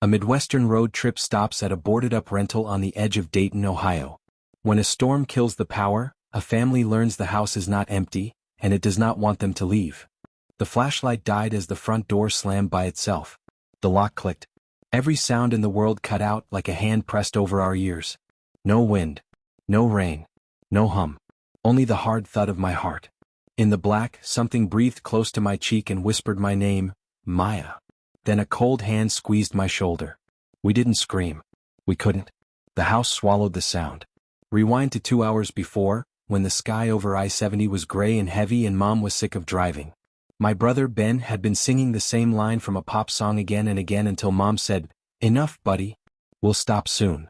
A Midwestern road trip stops at a boarded-up rental on the edge of Dayton, Ohio. When a storm kills the power, a family learns the house is not empty, and it does not want them to leave. The flashlight died as the front door slammed by itself. The lock clicked. Every sound in the world cut out like a hand pressed over our ears. No wind. No rain. No hum. Only the hard thud of my heart. In the black, something breathed close to my cheek and whispered my name, Maya. Then a cold hand squeezed my shoulder. We didn't scream. We couldn't. The house swallowed the sound. Rewind to 2 hours before, when the sky over I-70 was gray and heavy and Mom was sick of driving. My brother Ben had been singing the same line from a pop song again and again until Mom said, "Enough, buddy. We'll stop soon."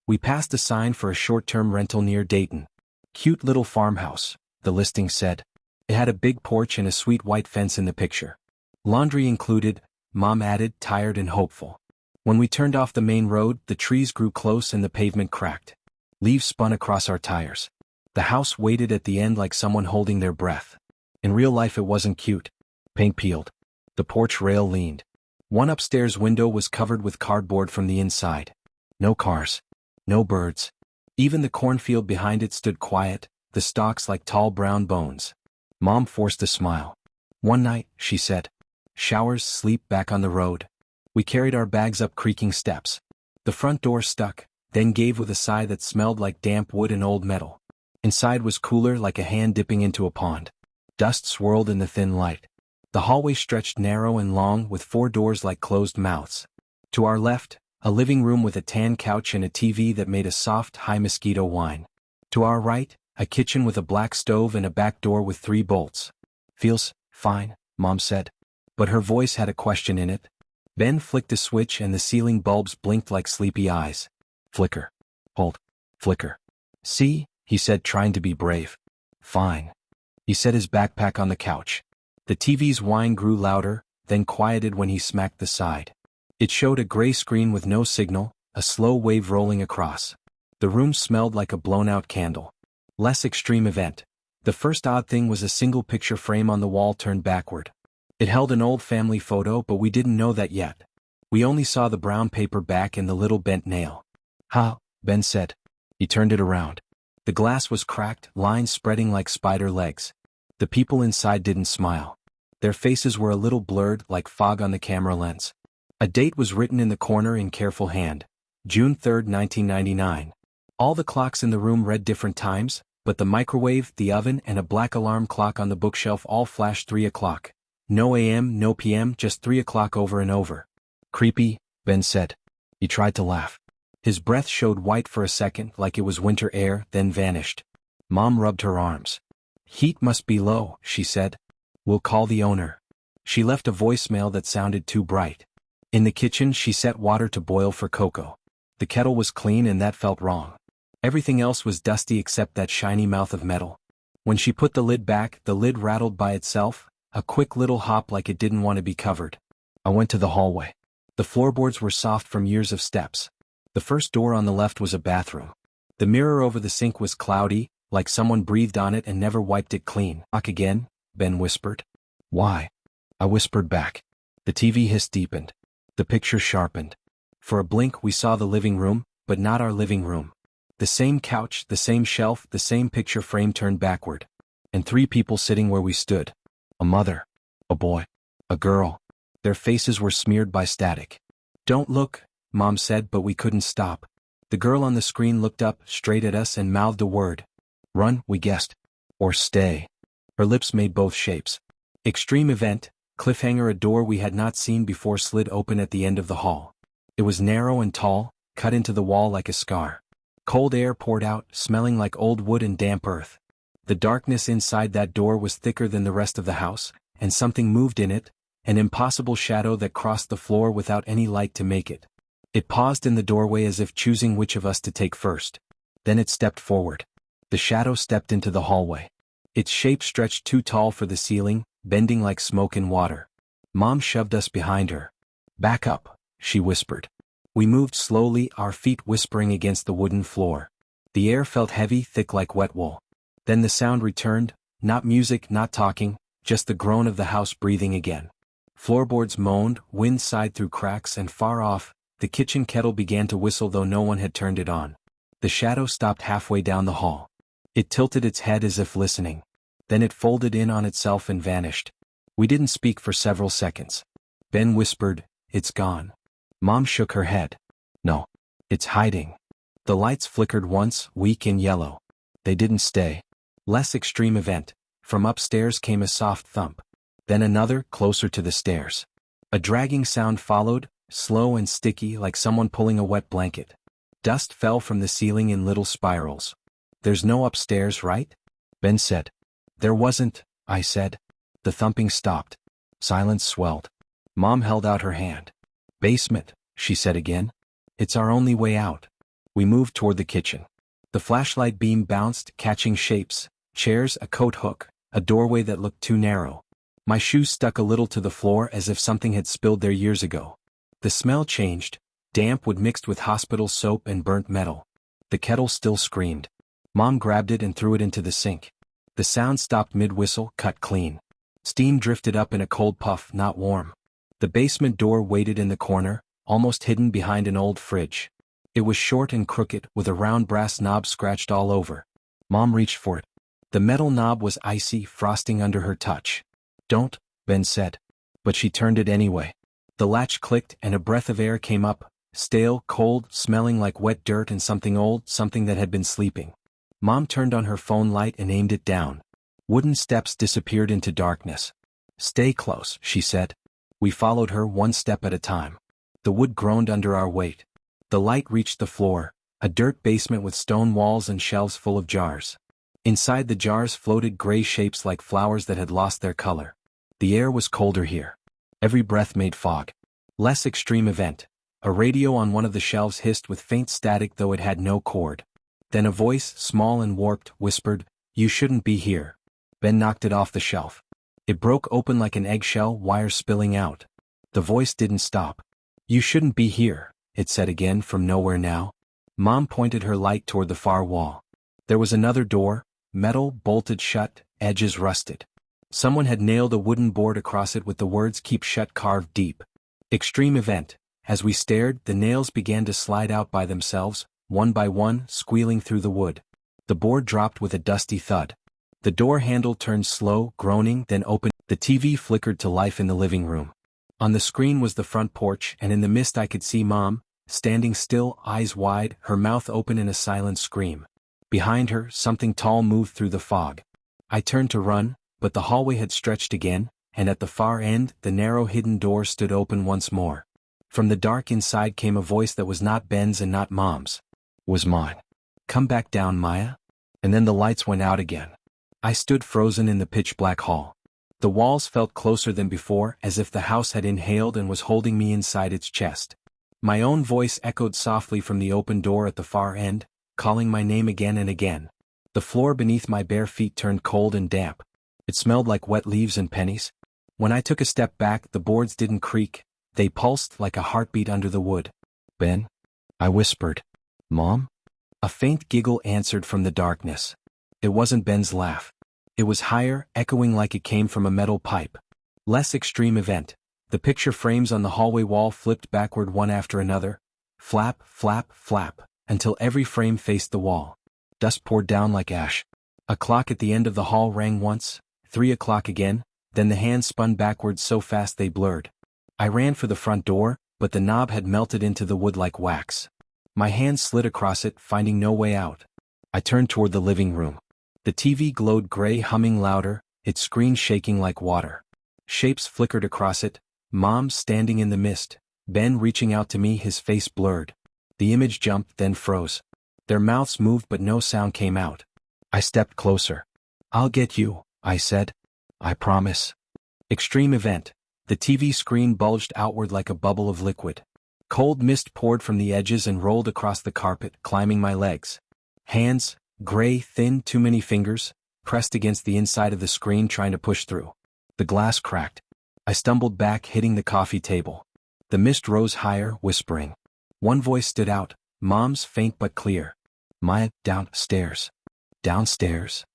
We passed a sign for a short-term rental near Dayton. "Cute little farmhouse," the listing said. It had a big porch and a sweet white fence in the picture. "Laundry included," Mom added, tired and hopeful. When we turned off the main road, the trees grew close and the pavement cracked. Leaves spun across our tires. The house waited at the end like someone holding their breath. In real life it wasn't cute. Paint peeled. The porch rail leaned. One upstairs window was covered with cardboard from the inside. No cars. No birds. Even the cornfield behind it stood quiet, the stalks like tall brown bones. Mom forced a smile. "One night," she said. "Showers, sleep, back on the road." We carried our bags up creaking steps. The front door stuck, then gave with a sigh that smelled like damp wood and old metal. Inside was cooler, like a hand dipping into a pond. Dust swirled in the thin light. The hallway stretched narrow and long with 4 doors like closed mouths. To our left, a living room with a tan couch and a TV that made a soft, high mosquito whine. To our right, a kitchen with a black stove and a back door with 3 bolts. "Feels fine," Mom said. But her voice had a question in it. Ben flicked a switch and the ceiling bulbs blinked like sleepy eyes. Flicker. Hold. Flicker. "See?" he said, trying to be brave. "Fine." He set his backpack on the couch. The TV's whine grew louder, then quieted when he smacked the side. It showed a gray screen with no signal, a slow wave rolling across. The room smelled like a blown-out candle. Less extreme event. The first odd thing was a single picture frame on the wall turned backward. It held an old family photo, but we didn't know that yet. We only saw the brown paper back and the little bent nail. "Ha," Ben said. He turned it around. The glass was cracked, lines spreading like spider legs. The people inside didn't smile. Their faces were a little blurred, like fog on the camera lens. A date was written in the corner in careful hand. June 3, 1999. All the clocks in the room read different times, but the microwave, the oven, and a black alarm clock on the bookshelf all flashed 3 o'clock. No AM, no PM, just 3 o'clock over and over. "Creepy," Ben said. He tried to laugh. His breath showed white for a second, like it was winter air, then vanished. Mom rubbed her arms. "Heat must be low," she said. "We'll call the owner." She left a voicemail that sounded too bright. In the kitchen, she set water to boil for cocoa. The kettle was clean and that felt wrong. Everything else was dusty except that shiny mouth of metal. When she put the lid back, the lid rattled by itself, a quick little hop like it didn't want to be covered. I went to the hallway. The floorboards were soft from years of steps. The first door on the left was a bathroom. The mirror over the sink was cloudy, like someone breathed on it and never wiped it clean. "Knock again," Ben whispered. "Why?" I whispered back. The TV hiss deepened. The picture sharpened. For a blink we saw the living room, but not our living room. The same couch, the same shelf, the same picture frame turned backward. And 3 people sitting where we stood. A mother. A boy. A girl. Their faces were smeared by static. "Don't look," Mom said, but we couldn't stop. The girl on the screen looked up, straight at us, and mouthed a word. "Run," we guessed. Or "stay." Her lips made both shapes. Extreme event, cliffhanger. A door we had not seen before slid open at the end of the hall. It was narrow and tall, cut into the wall like a scar. Cold air poured out, smelling like old wood and damp earth. The darkness inside that door was thicker than the rest of the house, and something moved in it, an impossible shadow that crossed the floor without any light to make it. It paused in the doorway as if choosing which of us to take first. Then it stepped forward. The shadow stepped into the hallway. Its shape stretched too tall for the ceiling, bending like smoke in water. Mom shoved us behind her. "Back up," she whispered. We moved slowly, our feet whispering against the wooden floor. The air felt heavy, thick like wet wool. Then the sound returned, not music, not talking, just the groan of the house breathing again. Floorboards moaned, wind sighed through cracks, and far off, The kitchen kettle began to whistle though no one had turned it on. The shadow stopped halfway down the hall. It tilted its head as if listening. Then it folded in on itself and vanished. We didn't speak for several seconds. Ben whispered, "It's gone." Mom shook her head. "No. It's hiding." The lights flickered once, weak and yellow. They didn't stay. Less extreme event. From upstairs came a soft thump. Then another, closer to the stairs. A dragging sound followed, slow and sticky like someone pulling a wet blanket. Dust fell from the ceiling in little spirals. "There's no upstairs, right?" Ben said. "There wasn't," I said. The thumping stopped. Silence swelled. Mom held out her hand. "Basement," she said again. "It's our only way out." We moved toward the kitchen. The flashlight beam bounced, catching shapes, chairs, a coat hook, a doorway that looked too narrow. My shoes stuck a little to the floor as if something had spilled there years ago. The smell changed, damp wood mixed with hospital soap and burnt metal. The kettle still screamed. Mom grabbed it and threw it into the sink. The sound stopped mid-whistle, cut clean. Steam drifted up in a cold puff, not warm. The basement door waited in the corner, almost hidden behind an old fridge. It was short and crooked, with a round brass knob scratched all over. Mom reached for it. The metal knob was icy, frosting under her touch. "Don't," Ben said. But she turned it anyway. The latch clicked and a breath of air came up, stale, cold, smelling like wet dirt and something old, something that had been sleeping. Mom turned on her phone light and aimed it down. Wooden steps disappeared into darkness. "Stay close," she said. We followed her one step at a time. The wood groaned under our weight. The light reached the floor, a dirt basement with stone walls and shelves full of jars. Inside the jars floated gray shapes like flowers that had lost their color. The air was colder here. Every breath made fog. Less extreme event. A radio on one of the shelves hissed with faint static though it had no cord. Then a voice, small and warped, whispered, "You shouldn't be here." Ben knocked it off the shelf. It broke open like an eggshell, wires spilling out. The voice didn't stop. "You shouldn't be here," it said again from nowhere now. Mom pointed her light toward the far wall. There was another door, metal, bolted shut, edges rusted. Someone had nailed a wooden board across it with the words "Keep Shut" carved deep. Extreme event. As we stared, the nails began to slide out by themselves, one by one, squealing through the wood. The board dropped with a dusty thud. The door handle turned slow, groaning, then opened. The TV flickered to life in the living room. On the screen was the front porch, and in the mist I could see Mom, standing still, eyes wide, her mouth open in a silent scream. Behind her, something tall moved through the fog. I turned to run, but the hallway had stretched again, and at the far end, the narrow hidden door stood open once more. From the dark inside came a voice that was not Ben's and not Mom's. Was mine. "Come back down, Maya." And then the lights went out again. I stood frozen in the pitch-black hall. The walls felt closer than before, as if the house had inhaled and was holding me inside its chest. My own voice echoed softly from the open door at the far end, calling my name again and again. The floor beneath my bare feet turned cold and damp. It smelled like wet leaves and pennies. When I took a step back, the boards didn't creak. They pulsed like a heartbeat under the wood. "Ben?" I whispered. "Mom?" A faint giggle answered from the darkness. It wasn't Ben's laugh. It was higher, echoing like it came from a metal pipe. Less extreme event. The picture frames on the hallway wall flipped backward one after another. Flap, flap, flap, until every frame faced the wall. Dust poured down like ash. A clock at the end of the hall rang once, 3 o'clock again, then the hands spun backwards so fast they blurred. I ran for the front door, but the knob had melted into the wood like wax. My hand slid across it, finding no way out. I turned toward the living room. The TV glowed gray, humming louder, its screen shaking like water. Shapes flickered across it, Mom standing in the mist, Ben reaching out to me, his face blurred. The image jumped, then froze. Their mouths moved but no sound came out. I stepped closer. "I'll get you," I said. "I promise." Extreme event. The TV screen bulged outward like a bubble of liquid. Cold mist poured from the edges and rolled across the carpet, climbing my legs. Hands, gray, thin, too many fingers, pressed against the inside of the screen trying to push through. The glass cracked. I stumbled back, hitting the coffee table. The mist rose higher, whispering. One voice stood out, Mom's, faint but clear. "Maya, downstairs." "Downstairs?"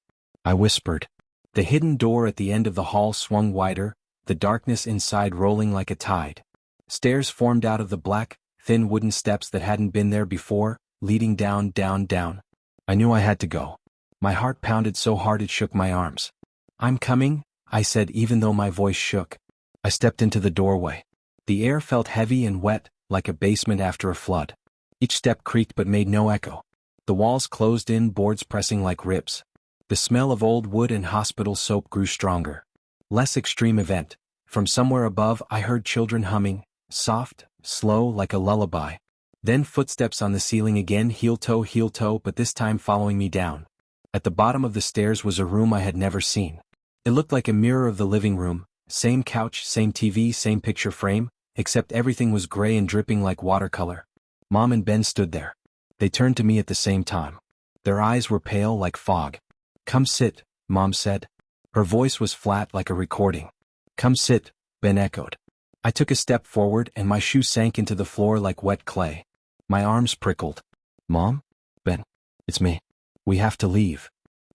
I whispered. The hidden door at the end of the hall swung wider, the darkness inside rolling like a tide. Stairs formed out of the black, thin wooden steps that hadn't been there before, leading down, down, down. I knew I had to go. My heart pounded so hard it shook my arms. "I'm coming," I said even though my voice shook. I stepped into the doorway. The air felt heavy and wet, like a basement after a flood. Each step creaked but made no echo. The walls closed in, boards pressing like ribs. The smell of old wood and hospital soap grew stronger. Less extreme event. From somewhere above I heard children humming, soft, slow like a lullaby. Then footsteps on the ceiling again, heel toe, but this time following me down. At the bottom of the stairs was a room I had never seen. It looked like a mirror of the living room, same couch, same TV, same picture frame, except everything was gray and dripping like watercolor. Mom and Ben stood there. They turned to me at the same time. Their eyes were pale like fog. "Come sit," Mom said. Her voice was flat like a recording. "Come sit," Ben echoed. I took a step forward and my shoe sank into the floor like wet clay. My arms prickled. "Mom? Ben? It's me. We have to leave."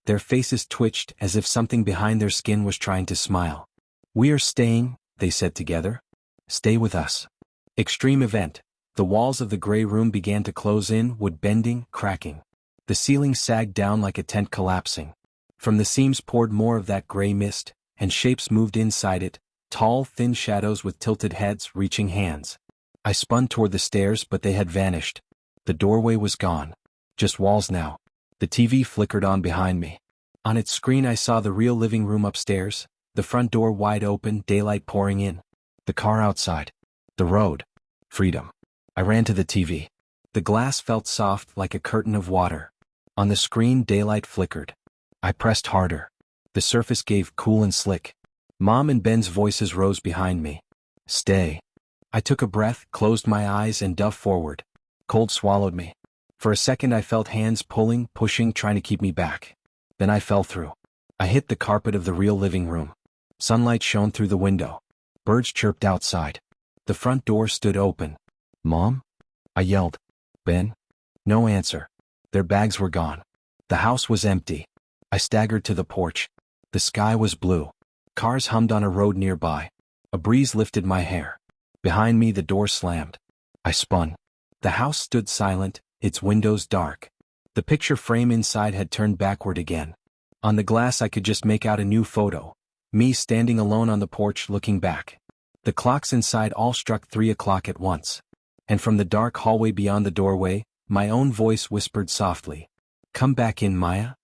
Their faces twitched as if something behind their skin was trying to smile. "We are staying," they said together. "Stay with us." Extreme event. The walls of the gray room began to close in, wood bending, cracking. The ceiling sagged down like a tent collapsing. From the seams poured more of that gray mist, and shapes moved inside it, tall, thin shadows with tilted heads, reaching hands. I spun toward the stairs, but they had vanished. The doorway was gone. Just walls now. The TV flickered on behind me. On its screen I saw the real living room upstairs, the front door wide open, daylight pouring in. The car outside. The road. Freedom. I ran to the TV. The glass felt soft like a curtain of water. On the screen daylight flickered. I pressed harder. The surface gave cool and slick. Mom and Ben's voices rose behind me. "Stay." I took a breath, closed my eyes and dove forward. Cold swallowed me. For a second I felt hands pulling, pushing, trying to keep me back. Then I fell through. I hit the carpet of the real living room. Sunlight shone through the window. Birds chirped outside. The front door stood open. "Mom?" I yelled. "Ben?" No answer. Their bags were gone. The house was empty. I staggered to the porch. The sky was blue. Cars hummed on a road nearby. A breeze lifted my hair. Behind me the door slammed. I spun. The house stood silent, its windows dark. The picture frame inside had turned backward again. On the glass I could just make out a new photo. Me standing alone on the porch looking back. The clocks inside all struck 3 o'clock at once. And from the dark hallway beyond the doorway, my own voice whispered softly. "Come back in, Maya."